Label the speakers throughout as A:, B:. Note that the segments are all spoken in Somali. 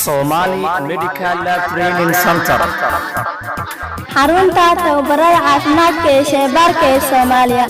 A: Somali Medical Lab Training Center.
B: xarunta tababarada caafimaadka ee shaybaarka ee Soomaaliya.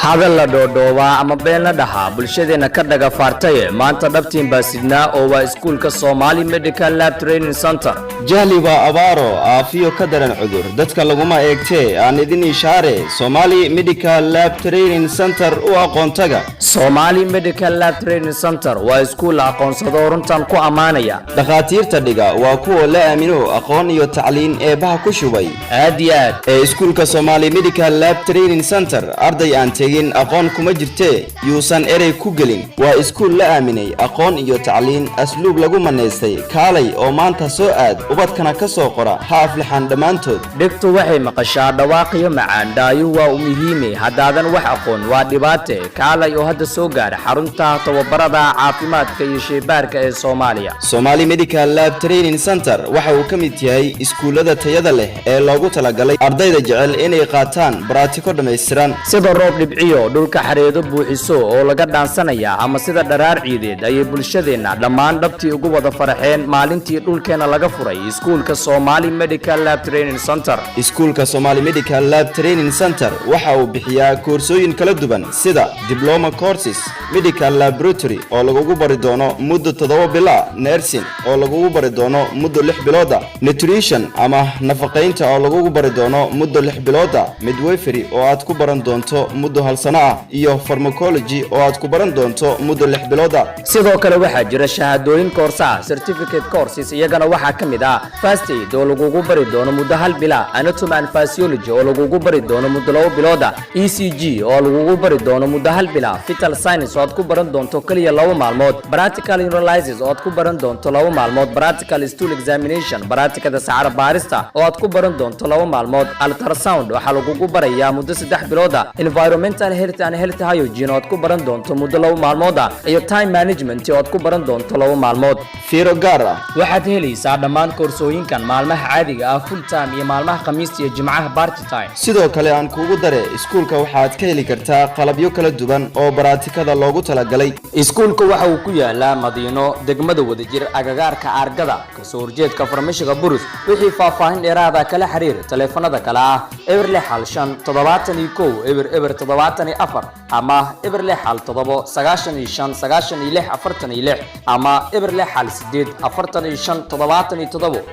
A: hadal la dhoodhoobaa ama been la dhahaa bulshadeena ka dhaga faartay maanta dhabtiin baa sidnaa oo waa iskuulka Somali Medical Lab Training Center.
C: jahli waa abaaro aafiyo ka daran cudur dadka laguma eegtee aan idin ishaare Somali Medical Lab Training Center u aqoontaga.
A: Somali Medical Lab Training Center waa iskuul aqoonsado runtan ku amaanaya
C: dhakhaatiirta dhiga waa kuwa la aamino aqoon iyo tacliin ee baha ku shubay
A: aad iyo aad
C: ee iskuulka Somali Medical Lab Training Center arday aan tegin aqoon kuma jirtee yuusan erey ku gelin waa iskuul la aaminay aqoon iyo tacliin asluub lagu maneystay kaalay oo maanta soo aad ubadkana ka soo qora ha aflaxan dhamaantood
A: dhigtu waxay maqashaa dhawaaqiyo macaan dhaayo waa u muhiim haddaadan wax aqoon waa dhibaato kaalay oo hadda soo gaara xarunta tababarada caafimaadka iyo shaybaarka ee Soomaaliya.
C: Somali Medical Lab Training Center waxa uu ka mid yahay iskuulada tayada leh ee loogu talagalay ardayda jecel inay qaataan baraatiko dhameystiran
A: sida roob dhibciyo dhulka xareedo buuxiso oo laga dhaansanaya ama sida dharaar ciideed ay bulshadeena dhammaan dhabtii ugu wada faraxeen maalintii dhulkeena laga furay iskuulka Somali Medical Lab Training Center.
C: iskuulka Somali Medical Lab Training Center waxa uu bixiyaa koorsooyin kala duwan sida diploma courses medical laboratory oo lagu bari doono muddo 7 bilo nursing oo lagu bari doono muddo 6 bilood nutrition ama nafaqeynta oo lagu bari doono muddo 6 bilood midwifery oo aad ku baran doonto muddo 1 sano ah iyo pharmacology oo aad ku baran doonto muddo 6 bilood
A: sidoo kale waxaa jira shahaadooyin koorsaha certificate courses iyagana waxaa ka mid ah first aid oo lagu bari doono muddo 1 bilo anatomy and physiology oo lagu bari doono muddo 2 bilood ECG oo lagu bari doono muddo 1 bilo fetal science oo aad ku baran doonto kaliya 2 maalmood practical analysis oo aad ku baran doonto 2 maalmood practical stool examination practicada saxaro baarista oo aad ku baran doonto 2 maalmood ultrasound waxa lagu barayaa muddo 3 bilood environmental health and health hygiene oo aad ku baran doonto muddo 2 maalmood iyo time management oo aad ku baran doonto 2 maalmood
C: fiiro gaar ah
A: waxaad helaysaa dhammaan koorsooyinkan maalmaha caadiga ah full time iyo maalmaha khamiista iyo jimcaha part time
C: sidoo kale aan kuugu dare iskuulka waxaad ka heli kartaa qalabyo kala duwan oo baraatikada loogu talagalay
A: iskuulka waxa uu ku yaalaa Madiino degmada Wadajir agagaarka Argada kasoo horjeedka farmashiga Burus wixii faahfaahin dheeraad ah kala xiriir taleefanada kala ah eber 651 ama eber 697 ama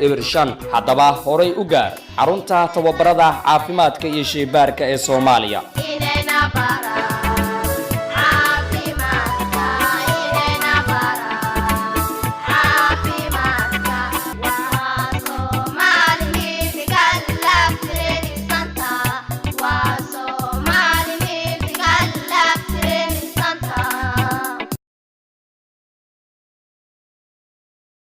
A: eber 6 haddaba horay u gaar xarunta tababarada caafimaadka iyo shaybaarka ee Soomaaliya.